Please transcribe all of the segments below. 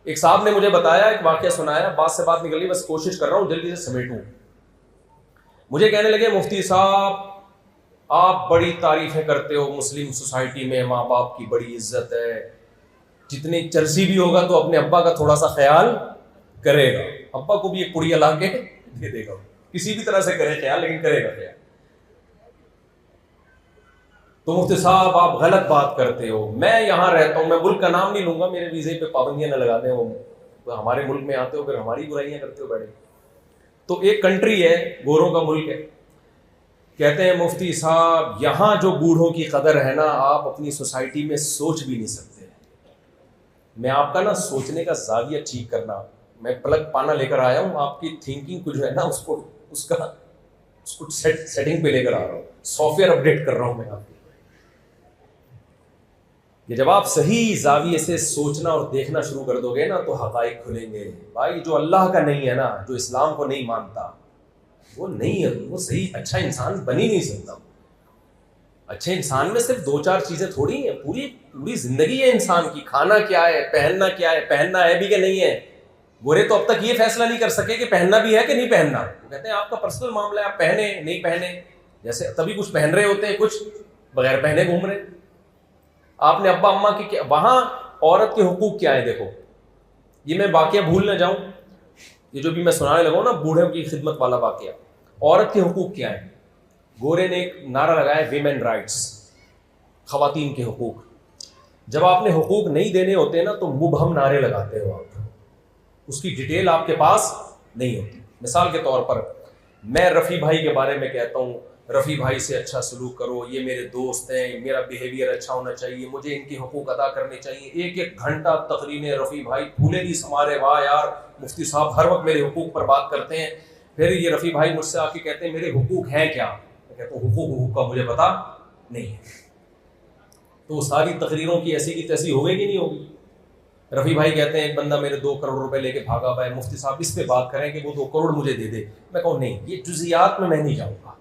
ایک صاحب نے مجھے بتایا، ایک واقعہ سنایا، بات سے بات نکل گئی، بس کوشش کر رہا ہوں جلدی سے سمیٹوں. مجھے کہنے لگے مفتی صاحب آپ بڑی تعریفیں کرتے ہو، مسلم سوسائٹی میں ماں باپ کی بڑی عزت ہے، جتنی چرسی بھی ہوگا تو اپنے ابا کا تھوڑا سا خیال کرے گا، ابا کو بھی ایک پڑیا لا کے دے دے گا، کسی بھی طرح سے کرے خیال لیکن کرے گا خیال. تو مفتی صاحب آپ غلط بات کرتے ہو، میں یہاں رہتا ہوں، میں ملک کا نام نہیں لوں گا، میرے ویزے پہ پابندیاں نہ لگا دیں، وہ ہمارے ملک میں آتے ہو پھر ہماری برائیاں کرتے ہو بیٹھے. تو ایک کنٹری ہے، گوروں کا ملک ہے، کہتے ہیں مفتی صاحب یہاں جو بوڑھوں کی قدر ہے نا آپ اپنی سوسائٹی میں سوچ بھی نہیں سکتے. میں آپ کا نا سوچنے کا زاویہ ٹھیک کرنا، میں پلگ پانا لے کر آیا ہوں، آپ کی تھنکنگ کو جو ہے نا اس کو سیٹنگ پہ لے کر آ رہا ہوں، سافٹ ویئر اپڈیٹ کر رہا ہوں میں آپ کی، کہ جب آپ صحیح زاویے سے سوچنا اور دیکھنا شروع کر دو گے نا تو حقائق کھلیں گے. بھائی جو اللہ کا نہیں ہے نا، جو اسلام کو نہیں مانتا، وہ نہیں ہے، وہ صحیح اچھا انسان بن ہی نہیں سکتا. اچھے انسان میں صرف دو چار چیزیں تھوڑی ہیں، پوری زندگی ہے انسان کی. کھانا کیا ہے، پہننا کیا ہے، پہننا ہے بھی کہ نہیں ہے. گورے تو اب تک یہ فیصلہ نہیں کر سکے کہ پہننا بھی ہے کہ نہیں پہننا. وہ کہتے ہیں آپ کا پرسنل معاملہ ہے، آپ پہنے نہیں پہنے، جیسے تبھی کچھ پہن رہے ہوتے ہیں، کچھ بغیر پہنے گھوم رہے. آپ نے ابا اماں کی وہاں عورت کے حقوق کیا ہے دیکھو، یہ میں واقعہ بھول نہ جاؤں، یہ جو بھی میں سنانے لگا ہوں نا بوڑھوں کی خدمت والا واقعہ. عورت کے حقوق کیا ہے؟ گورے نے ایک نعرہ لگایا ویمن رائٹس، خواتین کے حقوق. جب آپ نے حقوق نہیں دینے ہوتے نا تو مبہم نعرے لگاتے ہو آپ، اس کی ڈیٹیل آپ کے پاس نہیں ہوتی. مثال کے طور پر میں رفیع بھائی کے بارے میں کہتا ہوں رفیع بھائی سے اچھا سلوک کرو، یہ میرے دوست ہیں، میرا بیہیویئر اچھا ہونا چاہیے، مجھے ان کے حقوق ادا کرنے چاہیے. ایک ایک گھنٹہ تقریریں، رفیع بھائی پھولے نہیں سمارے، واہ یار مفتی صاحب ہر وقت میرے حقوق پر بات کرتے ہیں. پھر یہ رفیع بھائی مجھ سے آ کے کہتے ہیں میرے حقوق ہیں کیا؟ میں کہتا ہوں حقوق کا مجھے پتا نہیں ہے. تو ساری تقریروں کی ایسی کی تیسی ہوگی کہ نہیں ہوگی؟ رفیع بھائی کہتے ہیں ایک بندہ میرے 2 کروڑ روپے لے کے بھاگا ہوا ہے، مفتی صاحب اس پہ بات کریں کہ وہ 2 کروڑ مجھے دے دے. میں کہوں نہیں، یہ جزیات میں نہیں جاؤں گا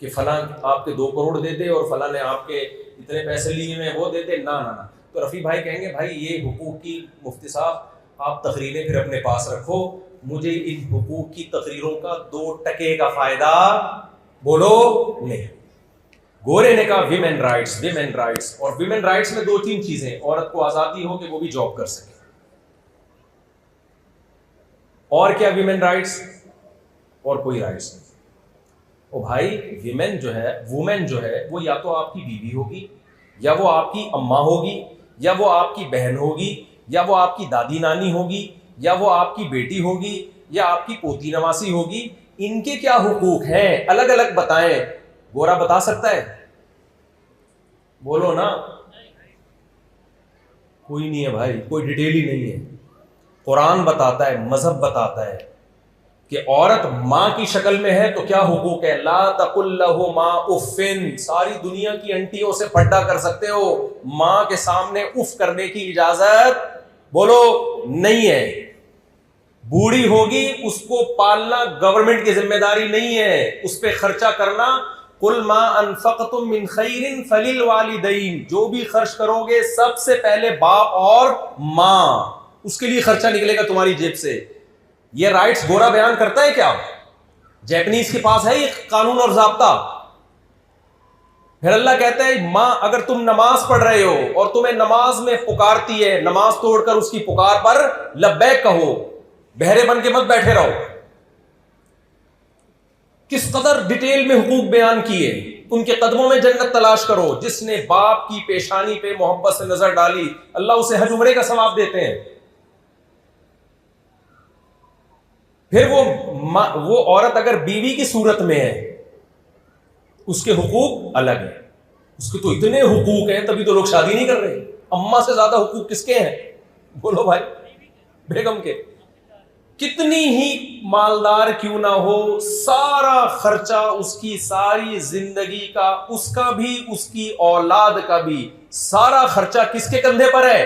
کہ فلاں آپ کے 2 کروڑ دے دے اور فلاں نے آپ کے اتنے پیسے لیے ہیں وہ دے دے، نہ. تو رفیع بھائی کہیں گے بھائی یہ حقوق کی مفتی صاحب آپ تقریریں پھر اپنے پاس رکھو، مجھے ان حقوق کی تقریروں کا 2 ٹکے کا فائدہ بولو نہیں. گورے نے کہا ویمن رائٹس، ویمن رائٹس، اور ویمن رائٹس میں 2-3 چیزیں، عورت کو آزادی ہو کہ وہ بھی جاب کر سکے. اور کیا ویمن رائٹس؟ اور کوئی رائٹس نہیں. او بھائی ویمن جو ہے وہ یا تو آپ کی بیوی ہوگی، یا وہ آپ کی اماں ہوگی، یا وہ آپ کی بہن ہوگی، یا وہ آپ کی دادی نانی ہوگی، یا وہ آپ کی بیٹی ہوگی، یا آپ کی پوتی نواسی ہوگی. ان کے کیا حقوق ہیں الگ الگ بتائیں. گورا بتا سکتا ہے؟ بولو نا. کوئی نہیں ہے بھائی، کوئی ڈیٹیل ہی نہیں ہے. قرآن بتاتا ہے، مذہب بتاتا ہے کہ عورت ماں کی شکل میں ہے تو کیا حقوق ہے. لا تقل لہما اف، ساری دنیا کی انٹیوں سے پڈا کر سکتے ہو، ماں کے سامنے اف کرنے کی اجازت بولو نہیں ہے. بوڑھی ہوگی اس کو پالنا گورنمنٹ کی ذمہ داری نہیں ہے، اس پہ خرچہ کرنا. قل ما انفقتم من خیر فللوالدین، جو بھی خرچ کرو گے سب سے پہلے باپ اور ماں، اس کے لیے خرچہ نکلے گا تمہاری جیب سے. یہ رائٹس گورا بیان کرتا ہے کیا؟ جیپنیز کے پاس ہے یہ قانون اور ضابطہ؟ پھر اللہ کہتا ہے ماں اگر تم نماز پڑھ رہے ہو اور تمہیں نماز میں پکارتی ہے، نماز توڑ کر اس کی پکار پر لبیک کہو، بہرے بن کے مت بیٹھے رہو. کس قدر ڈیٹیل میں حقوق بیان کیے. ان کے قدموں میں جنت تلاش کرو. جس نے باپ کی پیشانی پہ محبت سے نظر ڈالی اللہ اسے حج عمرے کا ثواب دیتے ہیں. پھر وہ عورت اگر بیوی کی صورت میں ہے اس کے حقوق الگ ہیں. اس کے تو اتنے حقوق ہیں تبھی تو لوگ شادی نہیں کر رہے. اماں سے زیادہ حقوق کس کے ہیں؟ بولو بھائی، بیگم کے. کتنی ہی مالدار کیوں نہ ہو، سارا خرچہ اس کی ساری زندگی کا، اس کا بھی اس کی اولاد کا بھی سارا خرچہ کس کے کندھے پر ہے؟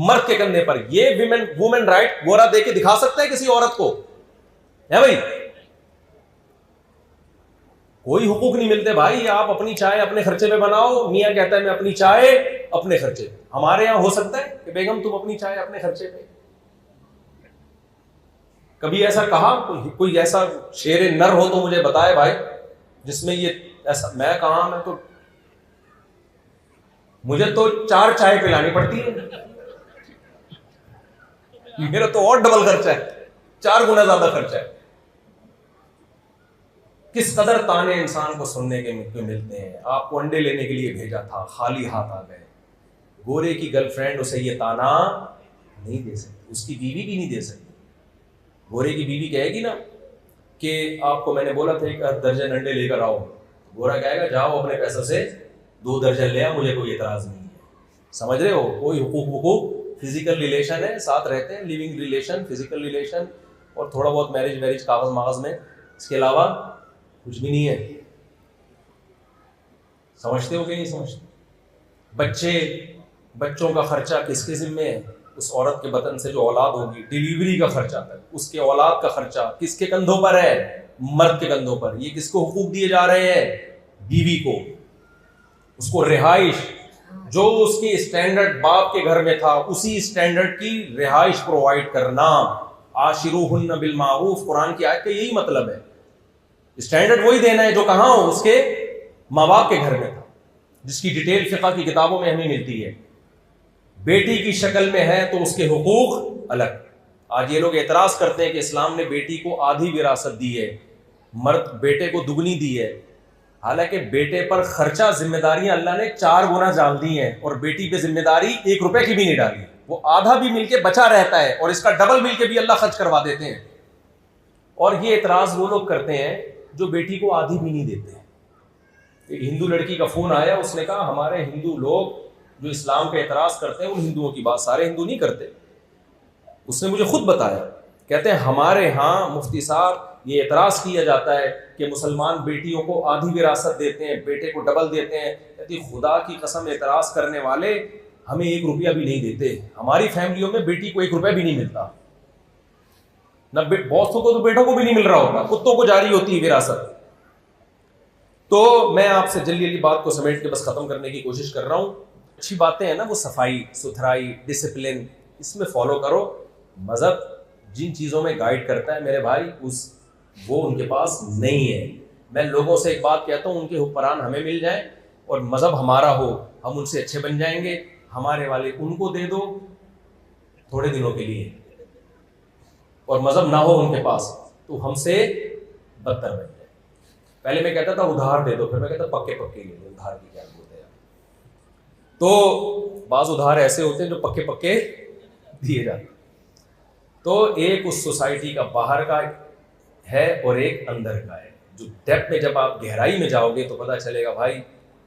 مرد کے کندھے پر. یہ وومن رائٹ گورا دے کے دکھا سکتا ہے کسی عورت کو؟ ہے بھائی؟ کوئی حقوق نہیں ملتے بھائی. آپ اپنی چائے اپنے خرچے پہ بناؤ. میاں کہتا ہے میں اپنی چائے اپنے خرچے پہ. ہمارے یہاں ہو سکتا ہے کہ بیگم تم اپنی چائے اپنے خرچے پہ؟ کبھی ایسا کہا؟ کوئی ایسا شیر نر ہو تو مجھے بتائے بھائی جس میں یہ ایسا. میں کہاں، میں تو مجھے تو 4 چائے پلانی پڑتی ہے. میرا تو اور ڈبل خرچہ ہے، 4 گنا زیادہ خرچہ ہے. کس قدر تانے انسان کو سننے کے ملتے ہیں. آپ کو انڈے لینے کے لیے بھیجا تھا، خالی ہاتھ آ گئے. گورے کی گرل فرینڈ اسے یہ تانا نہیں دے سکتی، اس کی بیوی بھی نہیں دے سکتی. گورے کی بیوی کہے گی نا کہ آپ کو میں نے بولا تھا 1 درجن انڈے لے کر آؤ. گورا کہے گا جاؤ اپنے پیسوں سے 2 درجن لے آ، مجھے کوئی اعتراض نہیں ہے. سمجھ رہے ہو؟ کوئی حقوق فزیکل ریلیشن ہے، ساتھ رہتے ہیں، لیونگ ریلیشن، فزیکل ریلیشن، اور تھوڑا بہت میرج کاغذ ماغذ میں، اس کے علاوہ کچھ بھی نہیں ہے. سمجھتے ہو کہ نہیں سمجھتے؟ بچوں کا خرچہ کس کے ذمے ہے؟ اس عورت کے بطن سے جو اولاد ہوگی، ڈیلیوری کا خرچہ تک، اس کے اولاد کا خرچہ کس کے کندھوں پر ہے؟ مرد کے کندھوں پر. یہ کس کو حقوق دیے جا رہے ہیں؟ بیوی کو. اس کو رہائش، جو اس کے اسٹینڈرڈ باپ کے گھر میں تھا اسی اسٹینڈرڈ کی رہائش پرووائڈ کرنا. عاشروہن بالمعروف، قرآن کی آیت کا یہی مطلب ہے. اسٹینڈرڈ وہی دینا ہے جو کہاں ہو، اس کے ماں باپ کے گھر میں تھا، جس کی ڈیٹیل فقہ کی کتابوں میں ہمیں ملتی ہے. بیٹی کی شکل میں ہے تو اس کے حقوق الگ. آج یہ لوگ اعتراض کرتے ہیں کہ اسلام نے بیٹی کو آدھی وراثت دی ہے، مرد بیٹے کو دگنی دی ہے. حالانکہ بیٹے پر خرچہ ذمہ داریاں اللہ نے 4 گنا ڈال دی ہیں، اور بیٹی پہ ذمہ داری 1 روپے کی بھی نہیں ڈالی. وہ آدھا بھی مل کے بچا رہتا ہے، اور اس کا ڈبل مل کے بھی اللہ خرچ کروا دیتے ہیں. اور یہ اعتراض وہ لوگ کرتے ہیں جو بیٹی کو آدھی بھی نہیں دیتے. ایک ہندو لڑکی کا فون آیا، اس نے کہا ہمارے ہندو لوگ جو اسلام پہ اعتراض کرتے ہیں، ان ہندوؤں کی بات سارے ہندو نہیں کرتے. اس نے مجھے خود بتایا، کہتے ہیں ہمارے ہاں مفتی صاحب یہ اعتراض کیا جاتا ہے کہ مسلمان بیٹیوں کو آدھی وراثت دیتے ہیں، بیٹے کو ڈبل دیتے ہیں. کہتی خدا کی قسم اعتراض کرنے والے ہمیں 1 روپیہ بھی نہیں دیتے. ہماری فیملیوں میں بیٹی کو 1 روپیہ بھی نہیں ملتا. نہ بہتوں کو تو بیٹوں کو بھی نہیں مل رہا ہوتا، کتوں کو جاری ہوتی ہے وراثت. تو میں آپ سے جلدی بات کو سمیٹ کے بس ختم کرنے کی کوشش کر رہا ہوں. اچھی باتیں ہیں نا، وہ صفائی ستھرائی، ڈسپلن، اس میں فالو کرو. مذہب جن چیزوں میں گائیڈ کرتا ہے میرے بھائی، وہ ان کے پاس نہیں ہے. میں لوگوں سے ایک بات کہتا ہوں، ان کے حکمران ہمیں مل جائیں اور مذہب ہمارا ہو، ہم ان سے اچھے بن جائیں گے. ہمارے والے ان کو دے دو تھوڑے دنوں کے لیے، اور مذہب نہ ہو ان کے پاس تو ہم سے بدتر بن جائے. پہلے میں کہتا تھا ادھار دے دو، پھر میں کہتا پکے لے دو. ادھار کی کیا بولتے ہیں؟ تو بعض ادھار ایسے ہوتے ہیں جو پکے دیے جاتے. تو ایک اس سوسائٹی کا باہر کا ہے اور ایک اندر کا ہے. جو ڈیپتھ میں جب آپ گہرائی میں جاؤ گے تو پتہ چلے گا بھائی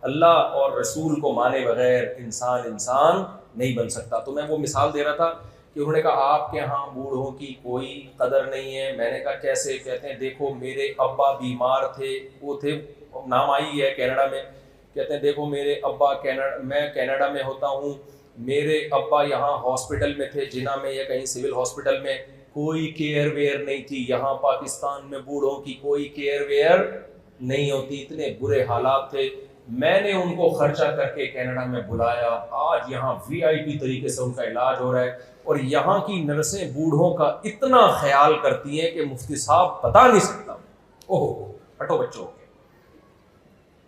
اللہ اور رسول کو مانے بغیر انسان نہیں بن سکتا. تو میں وہ مثال دے رہا تھا کہ انہوں نے کہا آپ کے ہاں بوڑھوں کی کوئی قدر نہیں ہے. میں نے کہا کیسے؟ کہتے ہیں دیکھو میرے ابا بیمار تھے، وہ تھے، نام آئی ہے کینیڈا میں. کہتے ہیں دیکھو میرے ابا میں کینیڈا میں ہوتا ہوں، میرے ابا یہاں ہاسپٹل میں تھے، جنا میں یا کہیں سول ہاسپٹل میں، کوئی کیئر ویئر نہیں تھی. یہاں پاکستان میں بوڑھوں کی کوئی کیئر ویئر نہیں ہوتی، اتنے برے حالات تھے. میں نے ان کو خرچہ کر کے کینیڈا میں بلایا، آج یہاں VIP طریقے سے ان کا علاج ہو رہا ہے. اور یہاں کی نرسیں بوڑھوں کا اتنا خیال کرتی ہیں کہ مفتی صاحب بتا نہیں سکتا. اوہ ہٹو بچوں کے،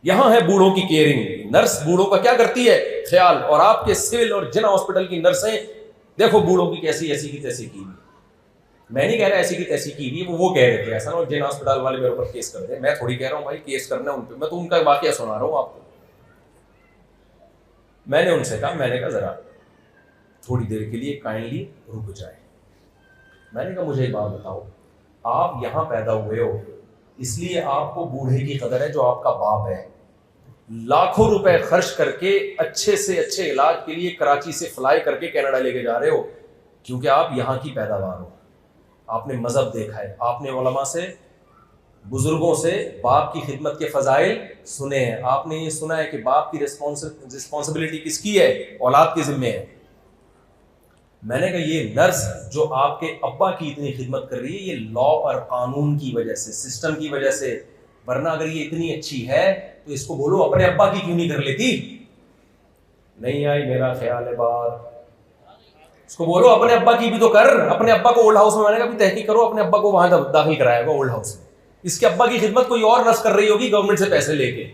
یہاں ہے بوڑھوں کی کیئرنگ. نرس بوڑھوں کا کیا کرتی ہے؟ خیال. اور آپ کے سول اور جنا ہاسپٹل کی نرسیں دیکھو بوڑھوں کی کیسی ایسی کی تیسی کی. میں نہیں کہہ رہا ایسی کی تیسی کی ہوئی، وہ کہہ رہے تھے ایسا. اور جن ہاسپٹل والے میرے اوپر کیس کر دیں، میں تھوڑی کہہ رہا ہوں بھائی کیس کرنا ان پہ، میں تو ان کا واقعہ سنا رہا ہوں آپ کو. میں نے ان سے کہا ذرا تھوڑی دیر کے لیے کائنڈلی رک جائے. میں نے کہا مجھے ایک بات بتاؤ، آپ یہاں پیدا ہوئے ہو اس لیے آپ کو بوڑھے کی قدر ہے جو آپ کا باپ ہے. لاکھوں روپے خرچ کر کے اچھے سے اچھے علاج کے لیے کراچی سے فلائی کر کے کینیڈا لے کے جا رہے ہو کیونکہ آپ یہاں کی پیداوار ہو. آپ نے مذہب دیکھا ہے، آپ نے علماء سے، بزرگوں سے باپ کی خدمت کے فضائل سنے ہیں. آپ نے یہ سنا ہے کہ باپ کی رسپانسبلٹی کس کی ہے؟ اولاد کے ذمہ ہے. میں نے کہا یہ نرس جو آپ کے ابا کی اتنی خدمت کر رہی ہے، یہ لا اور قانون کی وجہ سے، سسٹم کی وجہ سے ورنہ اگر یہ اتنی اچھی ہے تو اس کو بولو اپنے ابا کی کیوں نہیں کر لیتی. نہیں آئی میرا خیال ہے بات. اس کو بولو اپنے ابا کی بھی تو کر. اپنے ابا کو اولڈ ہاؤس میں مانے گا بھی تحقیق کرو, اپنے ابا کو وہاں داخل کرایا گا اولڈ ہاؤس میں. اس کے ابا کی خدمت کوئی اور نرس کر رہی ہوگی گورنمنٹ سے پیسے لے کے.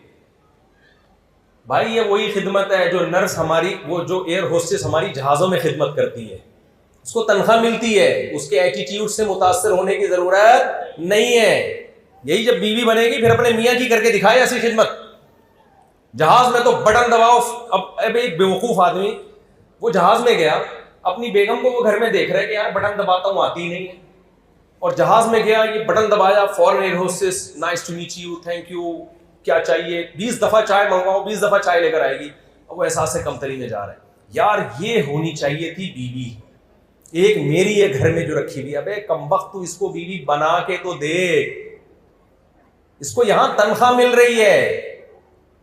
بھائی یہ وہی خدمت ہے جو نرس ہماری, وہ جو ایئر ہوسٹس ہماری جہازوں میں خدمت کرتی ہے, اس کو تنخواہ ملتی ہے, اس کے ایٹیٹیوڈ سے متاثر ہونے کی ضرورت نہیں ہے. یہی جب بیوی بنے گی پھر اپنے میاں کی کر کے دکھائے ایسی خدمت. جہاز میں تو بٹن دباؤ. اب ایک بیوقوف آدمی وہ جہاز میں گیا, اپنی بیگم کو وہ گھر میں دیکھ رہے کہ یار بٹن دباتا ہوں آتی ہی نہیں ہے, اور جہاز میں گیا یہ بٹن دبایا, فورن air hostess nice to meet you, thank you, کیا چاہیے, 20 دفعہ چائے منگواؤ, 20 دفعہ چائے لے کر آئے گی. اب وہ احساس کمتری میں جا رہے ہیں. یار یہ ہونی چاہیے تھی بیوی. ایک میری ہے گھر میں جو رکھی ہوئی. ابے کمبخت تو اس کو بیوی بنا کے تو دے. اس کو یہاں تنخواہ مل رہی ہے,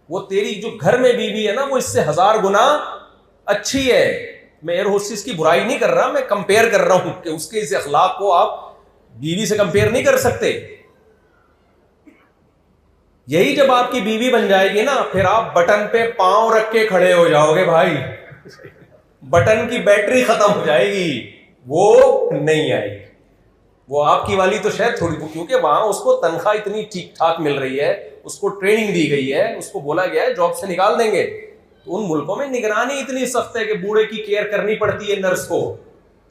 وہ تیری جو گھر میں بیوی ہے نا وہ اس سے 1000 گنا اچھی ہے. میں ایئر ہوسٹس کی برائی نہیں کر رہا, میں کمپیئر کر رہا ہوں کہ اس کے اس اخلاق کو آپ بیوی سے کمپیئر نہیں کر سکتے. یہی جب آپ کی بیوی بن جائے گی نا پھر آپ بٹن پہ پاؤں رکھ کے کھڑے ہو جاؤ گے بھائی. بٹن کی بیٹری ختم ہو جائے گی, وہ نہیں آئے گی. وہ آپ کی والی تو شاید تھوڑی, کیونکہ وہاں اس کو تنخواہ اتنی ٹھیک ٹھاک مل رہی ہے, اس کو ٹریننگ دی گئی ہے, اس کو بولا گیا ہے جاب سے نکال دیں گے. تو ان ملکوں میں نگرانی اتنی سخت ہے کہ بوڑھے کی کیئر کرنی پڑتی ہے نرس کو.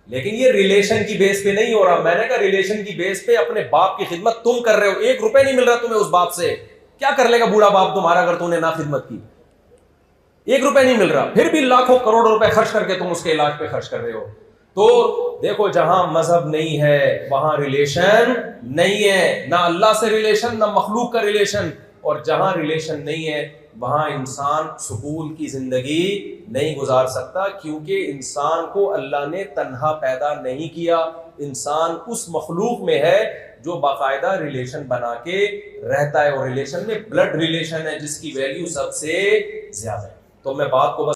لیکن یہ ریلیشن کی بیس پہ نہیں ہو رہا. میں نے کہا ریلیشن کی بیس پہ اپنے باپ کی خدمت تم کر رہے ہو, 1 روپے نہیں مل رہا تمہیں اس باپ سے. کیا کر لے گا بوڑھا باپ تمہارا اگر تم نے نہ خدمت کی؟ 1 روپے نہیں مل رہا, پھر بھی لاکھوں کروڑوں روپے خرچ کر کے تم اس کے علاج پہ خرچ کر رہے ہو. تو دیکھو جہاں مذہب نہیں ہے وہاں ریلیشن نہیں ہے, نہ اللہ سے ریلیشن نہ مخلوق کا ریلیشن. اور جہاں ریلیشن نہیں ہے وہاں انسان سکون کی زندگی نہیں گزار سکتا, کیونکہ انسان کو اللہ نے تنہا پیدا نہیں کیا. انسان اس مخلوق میں ہے جو باقاعدہ ریلیشن بنا کے رہتا ہے, اور ریلیشن میں بلڈ ریلیشن ہے جس کی ویلیو سب سے زیادہ ہے. تو میں بات کو بس